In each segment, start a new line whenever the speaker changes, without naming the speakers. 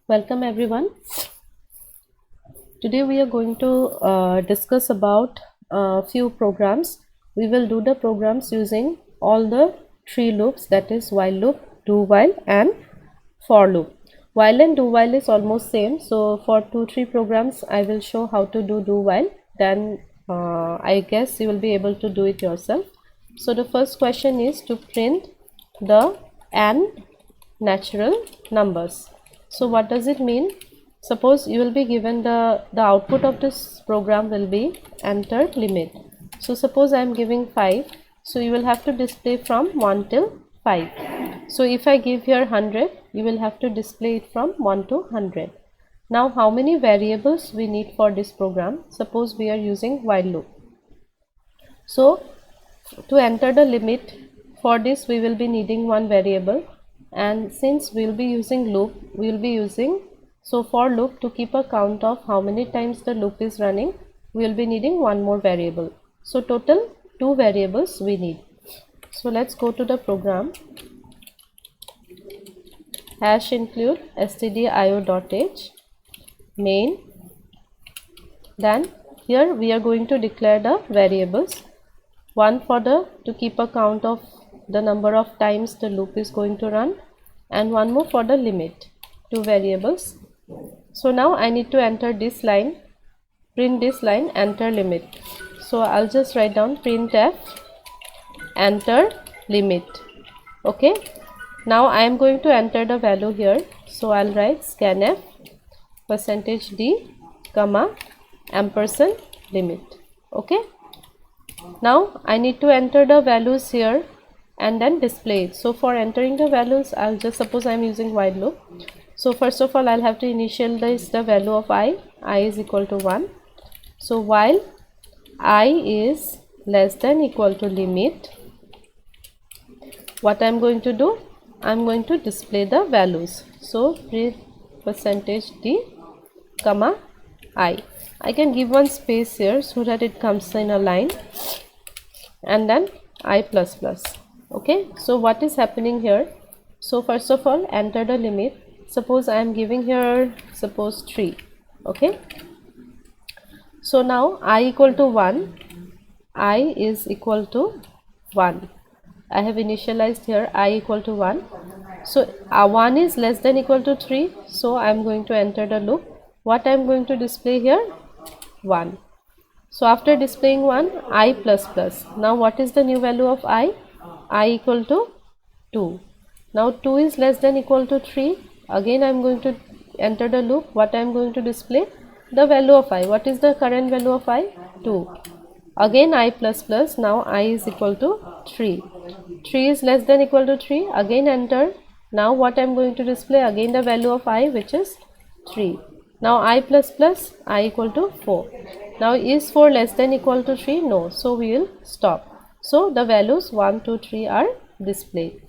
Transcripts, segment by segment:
Welcome everyone. Today we are going to discuss about a few programs. We will do the programs using all the three loops, that is while loop, do while and for loop. While and do while is almost same, so for 2-3 programs I will show how to do while, then I guess you will be able to do it yourself. So the first question is to print the n natural numbers. So what does it mean? Suppose you will be given the output of this program will be enter limit. So suppose I am giving 5, so you will have to display from 1 till 5. So if I give here 100, you will have to display it from 1 to 100. Now how many variables we need for this program? Suppose we are using while loop. So to enter the limit, for this we will be needing one variable, and since we will be using loop, we will be using, so for loop, to keep a count of how many times the loop is running, we will be needing one more variable. So total 2 variables we need. So let's go to the program. Hash include stdio.h main. Then here we are going to declare the variables. One for to keep a count of the number of times the loop is going to run, and one more for the limit, 2 variables. So now I need to enter this line, print this line, enter limit. So I'll just write down printf enter limit. Okay, now I am going to enter the value here, so I'll write scanf %d comma ampersand limit. Okay, now I need to enter the values here and then display it. So for entering the values, I'll just, suppose I'm using while loop. So first of all, I'll have to initialize the value of I is equal to 1. So while I is less than equal to limit, what I'm going to do, I'm going to display the values. So print %d comma I can give one space here so that it comes in a line, and then I plus plus. Okay, so what is happening here? So first of all, enter the limit. Suppose I am giving here, suppose 3. Okay, so now I equal to 1, I is equal to 1. I have initialized here I equal to 1. So 1 is less than equal to 3, so I am going to enter the loop. What I am going to display here? 1. So after displaying 1, I plus plus. Now what is the new value of I equal to 2. Now 2 is less than equal to 3. Again I am going to enter the loop. What I am going to display? The value of I. What is the current value of I? 2. Again I plus plus. Now I is equal to 3. 3 is less than equal to 3. Again enter. Now what I am going to display? Again the value of I, which is 3. Now I plus plus, I equal to 4. Now is 4 less than equal to 3? No. So we will stop. So the values 1, 2, 3 are displayed.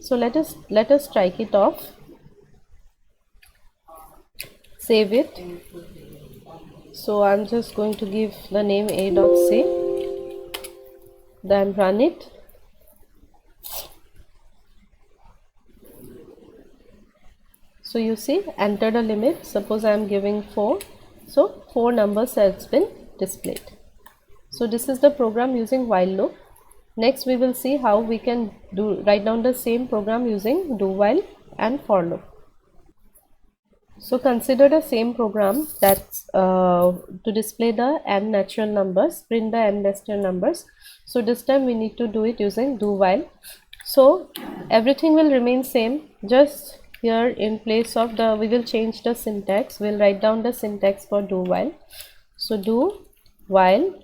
So let us strike it off. Save it. So I'm just going to give the name a.c. Then run it. So you see, enter the limit. Suppose I am giving 4. So 4 numbers has been displayed. So this is the program using while loop. Next we will see how we can write down the same program using do while and for loop. So consider the same program, that's to display the n natural numbers, print the n natural numbers. So this time we need to do it using do while. So everything will remain same, just here in place of the, we will change the syntax. We'll write down the syntax for do while. So do while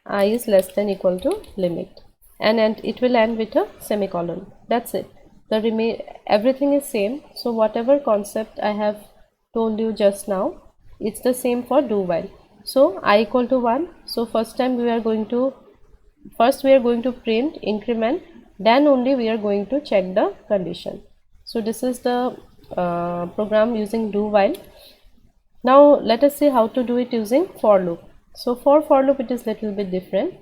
I is less than equal to limit, and it will end with a semicolon. That's it. Everything is same. So whatever concept I have told you just now, it's the same for do while. So I equal to 1. So first we are going to print increment, then only we are going to check the condition. So this is the program using do while. Now let us see how to do it using for loop. So for loop it is little bit different.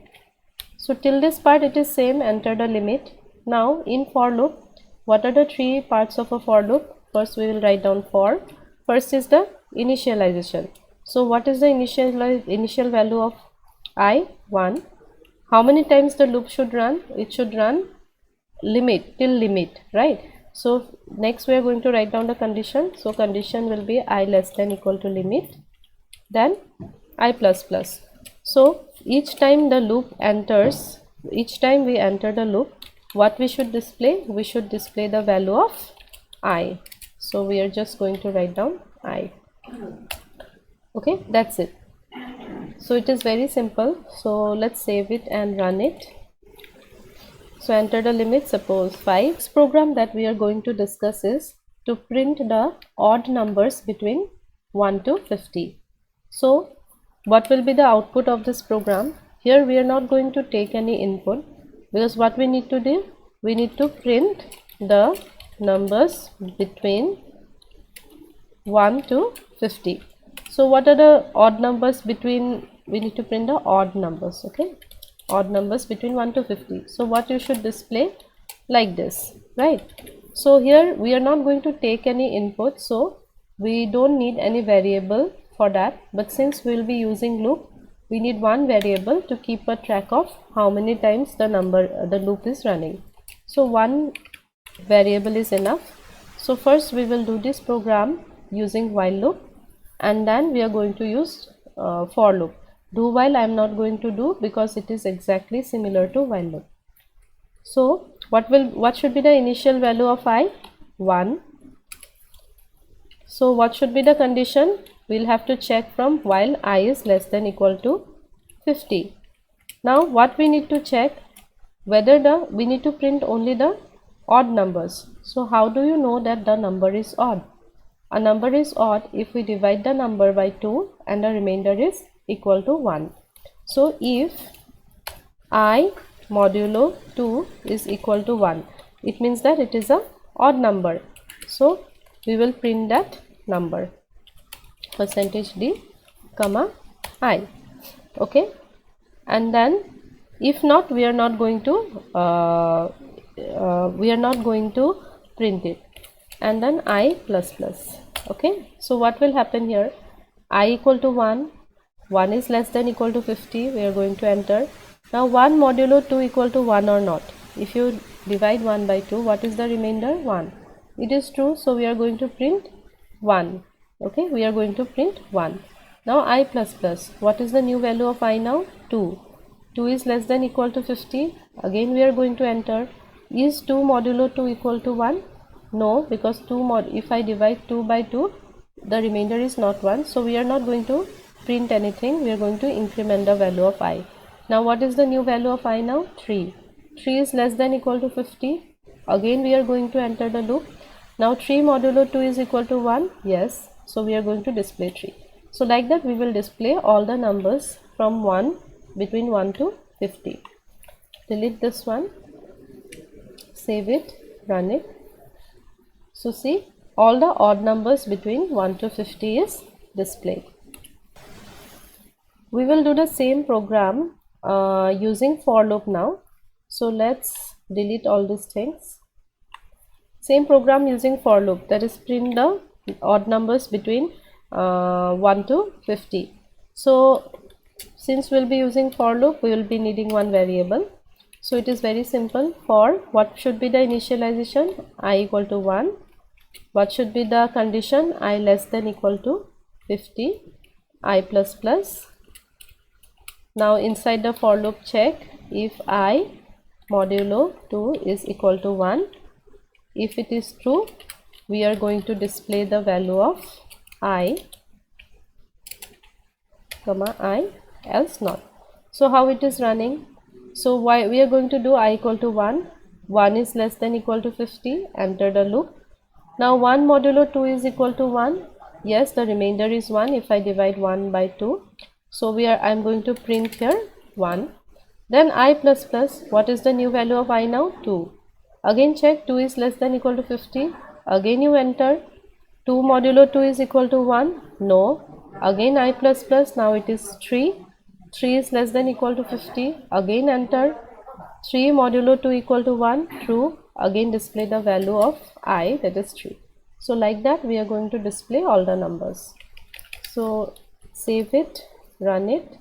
So till this part it is same, enter the limit. Now in for loop, what are the 3 parts of a for loop? First we will write down for, First is the initialization. So what is the initial value of I? 1. How many times the loop should run? It should run limit, till limit, right? So next we are going to write down the condition. So condition will be I less than equal to limit, then I plus plus. So each time the loop enters, each time we enter the loop, what we should display? We should display the value of I. So we are just going to write down I. Okay, that's it. So it is very simple. So let's save it and run it. So enter the limit, suppose 5. This program that we are going to discuss is to print the odd numbers between 1 to 50. So what will be the output of this program? Here we are not going to take any input, because what we need to do, we need to print the numbers between 1 to 50. So what are the odd numbers between, we need to print the odd numbers, okay, odd numbers between 1 to 50. So what you should display like this, right? So here we are not going to take any input, so we don't need any variable for that, but since we will be using loop, we need one variable to keep a track of how many times the loop is running. So one variable is enough. So first we will do this program using while loop, and then we are going to use for loop. Do while I am not going to do, because it is exactly similar to while loop. So what should be the initial value of I? 1. So what should be the condition? We'll have to check from while I is less than equal to 50. Now what we need to check, whether we need to print only the odd numbers. So how do you know that the number is odd? A number is odd if we divide the number by 2 and the remainder is equal to 1. So if I modulo 2 is equal to 1, it means that it is a odd number. So we will print that number, percentage d comma I. Okay, and then if not, we are not going to print it, and then I plus plus. Okay, so what will happen here? I equal to 1, 1 is less than equal to 50, we are going to enter. Now 1 modulo 2 equal to 1 or not? If you divide 1 by 2, what is the remainder? 1. It is true, so we are going to print 1. Okay, we are going to print 1. Now I plus plus, what is the new value of I now? 2. 2 is less than equal to 50, again we are going to enter. Is 2 modulo 2 equal to 1? No, because if I divide 2 by 2, the remainder is not 1, so we are not going to print anything, we are going to increment the value of I. Now what is the new value of I now? 3. 3 is less than equal to 50, again we are going to enter the loop. Now 3 modulo 2 is equal to 1, yes, so we are going to display 3. So like that we will display all the numbers from 1, between 1 to 50. Delete this one, save it, run it. So see, all the odd numbers between 1 to 50 is displayed. We will do the same program using for loop now. So let's delete all these things. Same program using for loop, that is print the odd numbers between 1 to 50. So since we'll be using for loop, we will be needing one variable. So it is very simple. For what should be the initialization? I equal to 1. What should be the condition? I less than equal to 50. I plus plus. Now inside the for loop check if I modulo 2 is equal to 1. If it is true, we are going to display the value of I comma I, else not. So how it is running? So why we are going to do I equal to 1. 1 is less than equal to 50. Enter the loop. Now 1 modulo 2 is equal to 1. Yes, the remainder is 1 if I divide 1 by 2. So I am going to print here 1. Then I plus plus, what is the new value of I now? 2. Again check, 2 is less than equal to 50. Again you enter. 2 modulo 2 is equal to 1. No. Again I plus plus, now it is 3. 3 is less than equal to 50. Again enter. 3 modulo 2 equal to 1. True. Again display the value of I, that is 3. So like that we are going to display all the numbers. So save it, run it.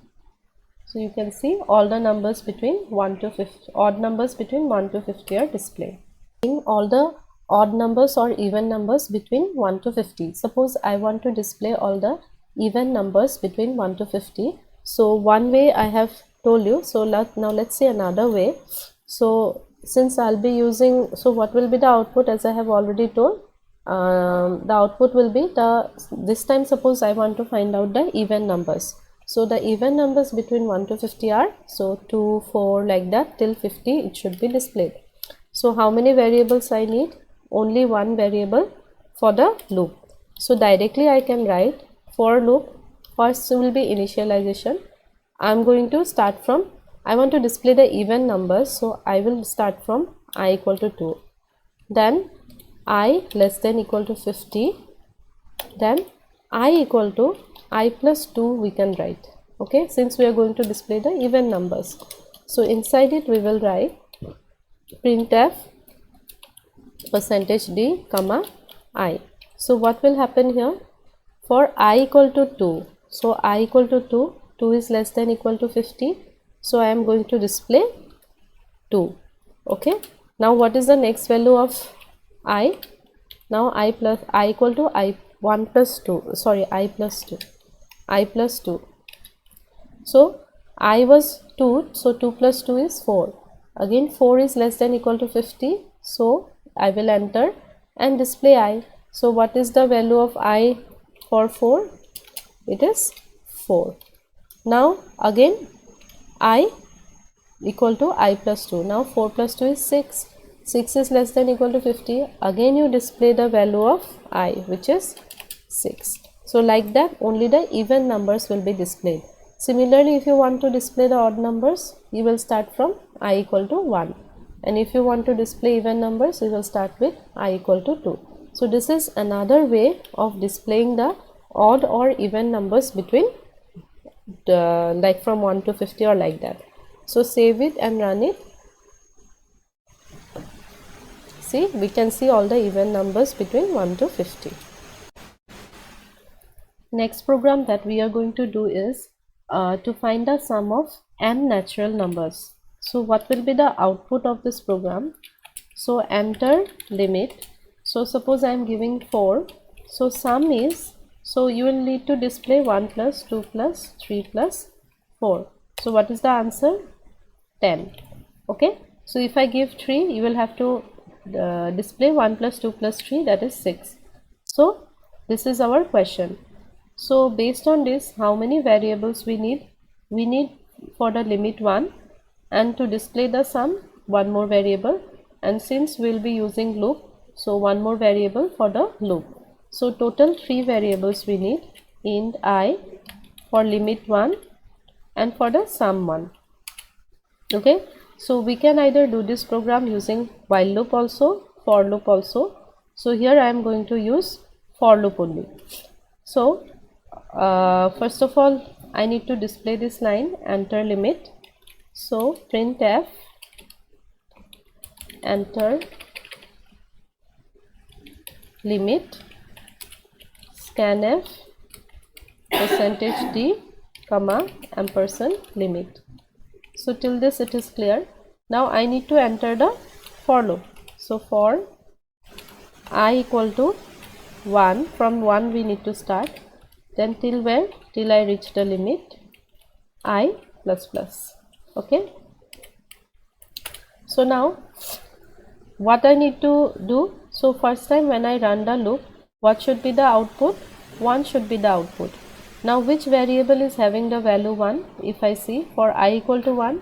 So you can see all the numbers between 1 to 50, odd numbers between 1 to 50 are displayed. All the odd numbers or even numbers between 1 to 50. Suppose I want to display all the even numbers between 1 to 50. So one way I have told you. So now let's see another way. So since I'll be using, so what will be the output, as I have already told? The output will be this time suppose I want to find out the even numbers. So the even numbers between 1 to 50 are, so 2, 4 like that till 50 it should be displayed. So how many variables I need? Only one variable for the loop. So directly I can write for loop. First will be initialization. I am going to start from, I want to display the even numbers, so I will start from I equal to 2. Then I less than equal to 50. Then I equal to I plus 2 we can write. Okay, since we are going to display the even numbers. So inside it we will write printf %d comma I. So what will happen here? For I equal to 2, so I equal to 2, 2 is less than equal to 50, so I am going to display 2. Okay, now what is the next value of I? Now I equal to I 1 plus 2, sorry, I plus 2, I plus 2. So I was 2, so 2 plus 2 is 4. Again 4 is less than equal to 50, so I will enter and display I. So what is the value of I for 4? It is 4. Now again I equal to I plus 2. Now 4 plus 2 is 6. 6 is less than equal to 50. Again you display the value of I, which is 6. So like that only the even numbers will be displayed. Similarly, if you want to display the odd numbers, you will start from I equal to 1. And if you want to display even numbers, you will start with I equal to 2. So this is another way of displaying the odd or even numbers between like from 1 to 50 or like that. So save it and run it. See, we can see all the even numbers between 1 to 50. Next program that we are going to do is to find the sum of n natural numbers. So what will be the output of this program? So enter limit. So suppose I am giving 4. So sum is, so you will need to display 1 plus 2 plus 3 plus 4. So what is the answer? 10. Okay. So if I give 3, you will have to display 1 plus 2 plus 3, that is 6. So this is our question. So based on this, how many variables we need? We need for the limit 1, and to display the sum, one more variable, and since we will be using loop, so one more variable for the loop. So total 3 variables we need, int I for limit 1 and for the sum 1. Okay, so we can either do this program using while loop also, for loop also. So here I am going to use for loop only. So first of all I need to display this line, enter limit. So printf enter limit scanf %d comma ampersand limit. So till this it is clear. Now I need to enter the for loop. So for I equal to 1, from 1 we need to start, then till where? Till I reach the limit I plus plus. Okay. So now what I need to do? So first time when I run the loop, what should be the output? 1 should be the output. Now which variable is having the value 1? If I see for I equal to 1,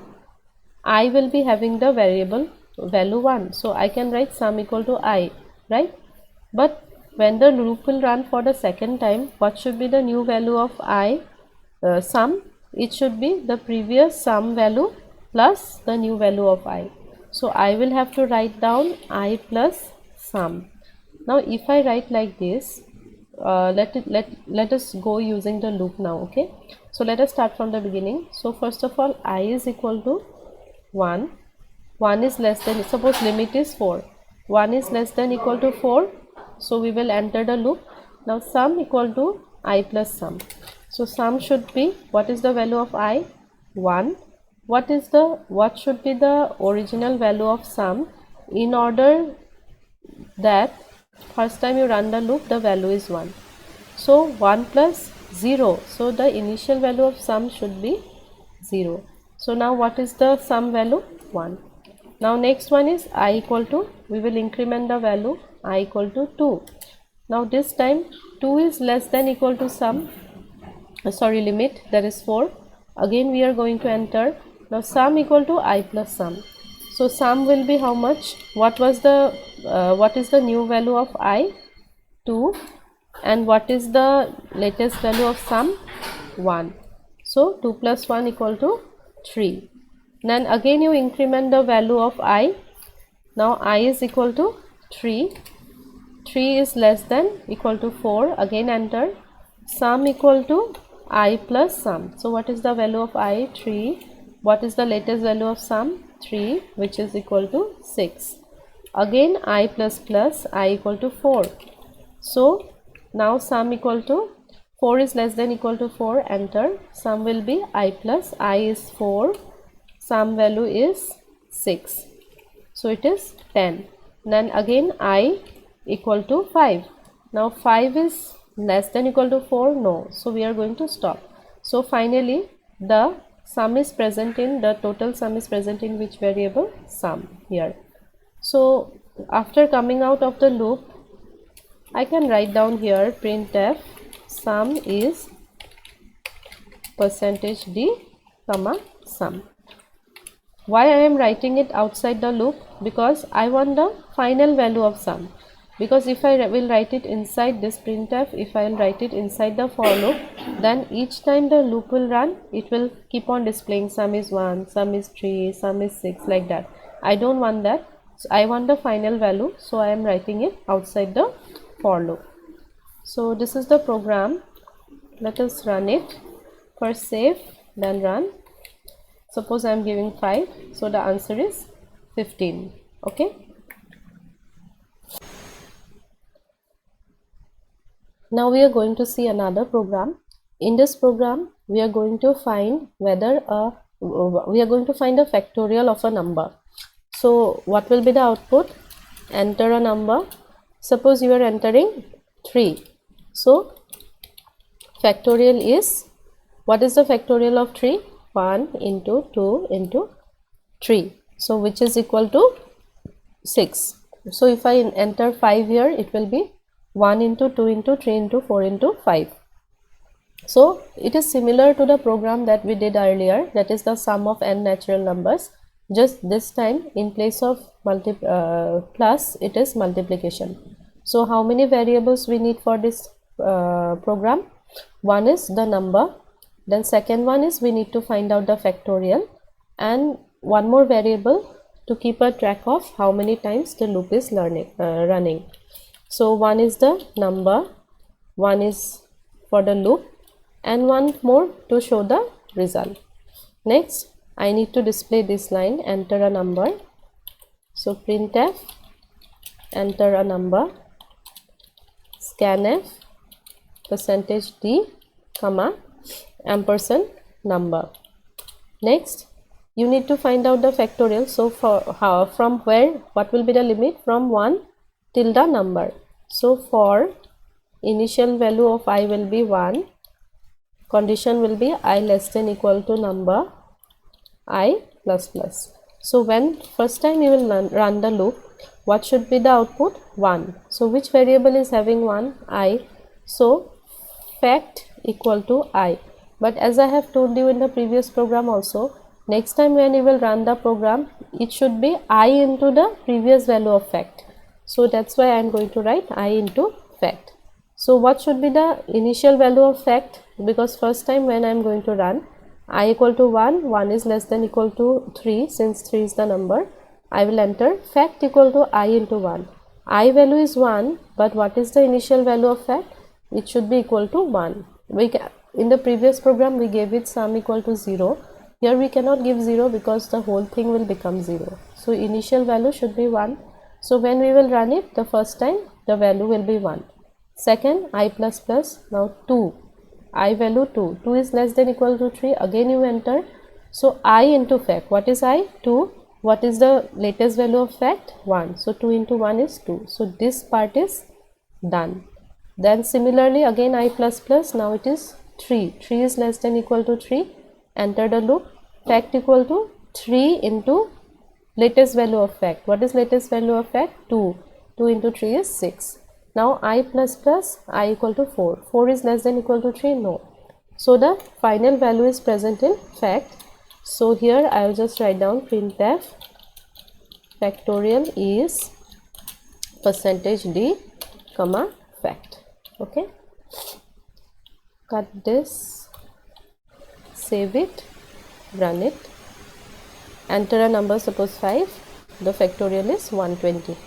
I will be having the variable value 1. So I can write sum equal to I, right? But when the loop will run for the second time, what should be the new value of I sum? It should be the previous sum value plus the new value of I. So I will have to write down I plus sum. Now if I write like this, let us go using the loop now. Okay, so let us start from the beginning. So first of all, I is equal to 1. 1 is less than, suppose limit is 4. 1 is less than equal to 4. So we will enter the loop. Now sum equal to I plus sum. So sum should be, what is the value of I? 1. What should be the original value of sum? In order that first time you run the loop, the value is 1. So 1 plus 0. So the initial value of sum should be 0. So now what is the sum value? 1. Now next one is I equal to, we will increment the value I equal to 2. Now this time 2 is less than equal to sum, limit, that is 4. Again we are going to enter. Now sum equal to I plus sum. So sum will be how much? What is the new value of I? 2. And what is the latest value of sum? 1. So 2 plus 1 equal to 3. Then again you increment the value of I. Now I is equal to 3. 3 is less than equal to 4. Again enter. Sum equal to I plus sum. So what is the value of I? 3. What is the latest value of sum? 3, which is equal to 6. Again I plus plus, I equal to 4. So now sum equal to 4 is less than equal to 4. Enter. Sum will be I plus, I is 4. Sum value is 6. So it is 10. Then again I equal to 5. Now 5 is less than equal to 4. No. So we are going to stop. So finally the sum is present in, the total sum is present in which variable? Sum here. So after coming out of the loop, I can write down here printf sum is %d comma sum. Why I am writing it outside the loop? Because I want the final value of sum. Because if I will write it inside this printf, if I will write it inside the for loop, then each time the loop will run, it will keep on displaying sum is 1, sum is 3, sum is 6, like that. I don't want that. So I want the final value, so I am writing it outside the for loop. So this is the program. Let us run it. First save, then run. Suppose I am giving 5, so the answer is 15. Okay. Now we are going to see another program. In this program, we are going to find whether we are going to find a factorial of a number. So what will be the output? Enter a number. Suppose you are entering 3. So factorial is, what is the factorial of 3? 1 into 2 into 3. So which is equal to 6. So if I enter 5 here, it will be 1 into 2 into 3 into 4 into 5. So it is similar to the program that we did earlier, that is the sum of n natural numbers. Just this time in place of plus, it is multiplication. So how many variables we need for this program? One is the number, then second one is we need to find out the factorial, and one more variable to keep a track of how many times the loop is running. So one is the number, one is for the loop, and one more to show the result. Next, I need to display this line, enter a number. So printf enter a number, scanf %d comma ampersand number. Next, you need to find out the factorial. So from where, what will be the limit? From 1 till the number. So for initial value of I will be 1, condition will be I less than equal to number I plus plus. So when first time you will run the loop, what should be the output? 1. So which variable is having 1? I. So fact equal to I. But as I have told you in the previous program also, next time when you will run the program, it should be I into the previous value of fact. So that's why I am going to write I into fact. So what should be the initial value of fact? Because first time when I am going to run, I equal to 1, 1 is less than equal to 3, since 3 is the number, I will enter fact equal to I into 1. I value is 1, but what is the initial value of fact? It should be equal to 1. In the previous program we gave it sum equal to 0. Here we cannot give 0 because the whole thing will become 0. So initial value should be 1. So when we will run it the first time, the value will be 1. Second, I plus plus, now 2, I value 2, 2 is less than equal to 3, again you enter. So I into fact, what is I? 2. What is the latest value of fact? 1. So 2 into 1 is 2. So this part is done. Then similarly again I plus plus, now it is 3, 3 is less than equal to 3, enter the loop, fact equal to 3 into latest value of fact. What is latest value of fact? 2, 2 into 3 is 6. Now I plus plus, I equal to 4, 4 is less than equal to 3, no. So the final value is present in fact. So here I will just write down printf factorial is percentage d comma fact. Okay, cut this, save it, run it, enter a number, suppose 5, the factorial is 120.